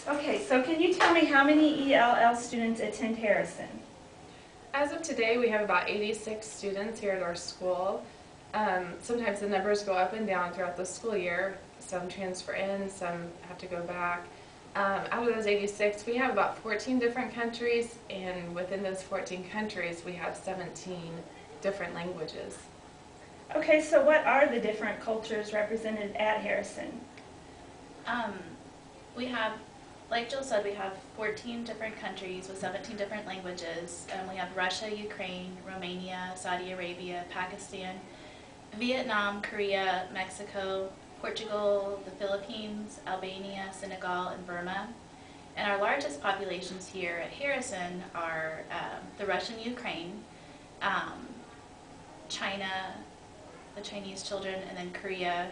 Okay, so can you tell me how many ELL students attend Harrison? As of today, we have about 86 students here at our school. Sometimes the numbers go up and down throughout the school year. Some transfer in, some have to go back. Out of those 86, we have about 14 different countries, and within those 14 countries, we have 17 different languages. Okay, so what are the different cultures represented at Harrison? Um, we have, like Jill said, we have 14 different countries with 17 different languages. We have Russia, Ukraine, Romania, Saudi Arabia, Pakistan, Vietnam, Korea, Mexico, Portugal, the Philippines, Albania, Senegal, and Burma. And our largest populations here at Harrison are the Russian Ukraine, China, the Chinese children, and then Korea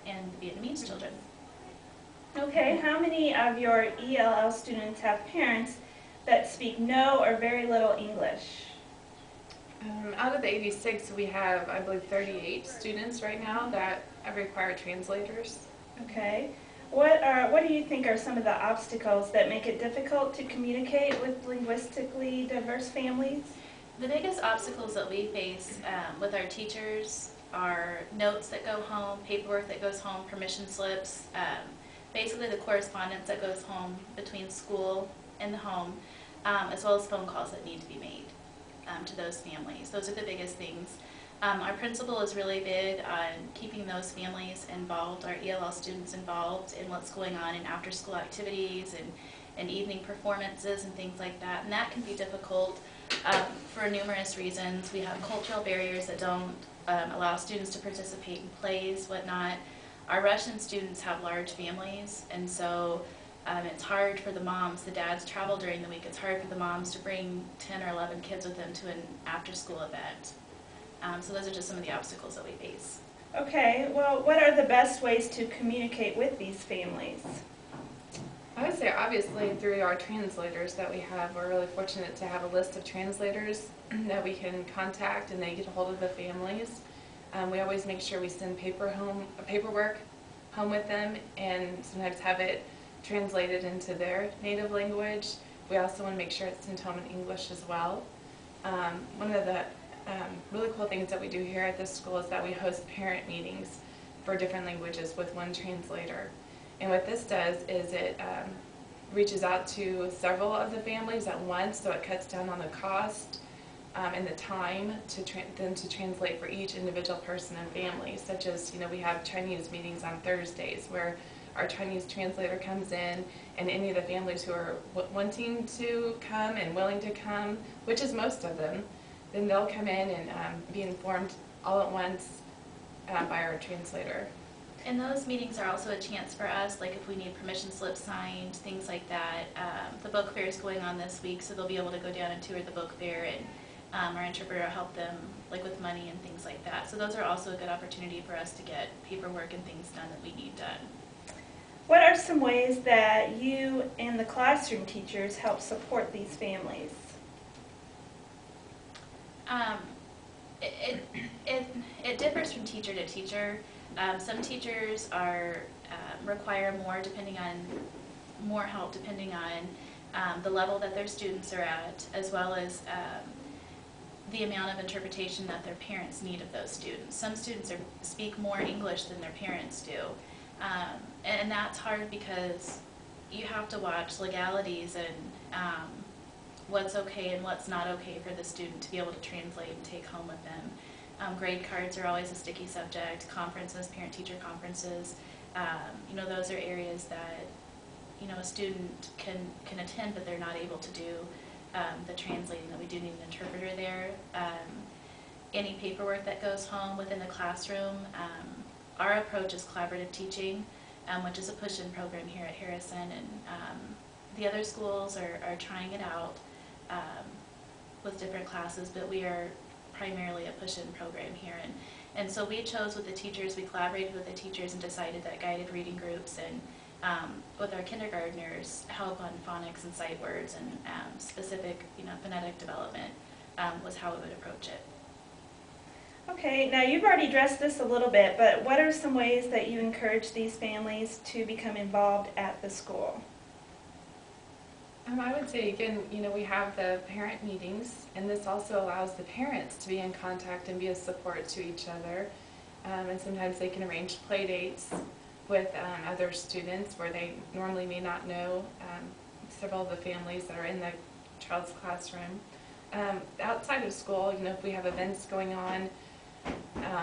and the Vietnamese children. Okay, how many of your ELL students have parents that speak no or very little English? Out of the 86, we have, I believe, 38 students right now that require translators. Okay, what do you think are some of the obstacles that make it difficult to communicate with linguistically diverse families? The biggest obstacles that we face with our teachers are notes that go home, paperwork that goes home, permission slips, basically the correspondence that goes home between school and the home, as well as phone calls that need to be made to those families. Those are the biggest things. Our principal is really big on keeping those families involved, our ELL students involved in what's going on in after-school activities and evening performances and things like that. And that can be difficult for numerous reasons. We have cultural barriers that don't allow students to participate in plays, whatnot. Our Russian students have large families, and so it's hard for the moms. The dads travel during the week. It's hard for the moms to bring 10 or 11 kids with them to an after-school event. So those are just some of the obstacles that we face. Okay, well, what are the best ways to communicate with these families? I would say obviously through our translators that we have. We're really fortunate to have a list of translators that we can contact and they get a hold of the families. We always make sure we send paperwork home with them and sometimes have it translated into their native language. We also want to make sure it's sent home in English as well. One of the really cool things that we do here at this school is that we host parent meetings for different languages with one translator. And what this does is it reaches out to several of the families at once, so it cuts down on the cost and the time to translate for each individual person and family. Such as, we have Chinese meetings on Thursdays where our Chinese translator comes in, and any of the families who are wanting to come and willing to come, which is most of them, then they'll come in and be informed all at once by our translator. And those meetings are also a chance for us, like if we need permission slips signed, things like that. The book fair is going on this week, so they'll be able to go down and tour the book fair, and our interpreter will help them like with money and things like that. So those are also a good opportunity for us to get paperwork and things done that we need done. What are some ways that you and the classroom teachers help support these families? It differs from teacher to teacher. Some teachers require more help depending on the level that their students are at, as well as the amount of interpretation that their parents need of those students. Some students speak more English than their parents do, and that's hard because you have to watch legalities and what's okay and what's not okay for the student to be able to translate and take home with them. Grade cards are always a sticky subject. Conferences, parent-teacher conferences, those are areas that a student can attend, but they're not able to do the translating. That we do need an interpreter there. Any paperwork that goes home within the classroom. Our approach is collaborative teaching, which is a push-in program here at Harrison, and the other schools are trying it out with different classes, but we are primarily a push-in program here. And so we chose with the teachers, we collaborated with the teachers and decided that guided reading groups and with our kindergartners, help on phonics and sight words and specific phonetic development was how we would approach it. Okay, now you've already addressed this a little bit, but what are some ways that you encourage these families to become involved at the school? I would say, again, we have the parent meetings, and this also allows the parents to be in contact and be a support to each other. And sometimes they can arrange play dates with other students where they normally may not know several of the families that are in the child's classroom. Outside of school, if we have events going on,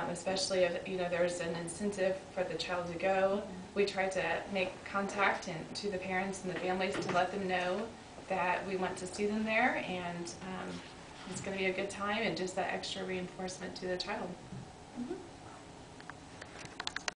especially if there's an incentive for the child to go, we try to make contact to the parents and the families to let them know that we want to see them there, and it's going to be a good time, and just that extra reinforcement to the child. Mhm.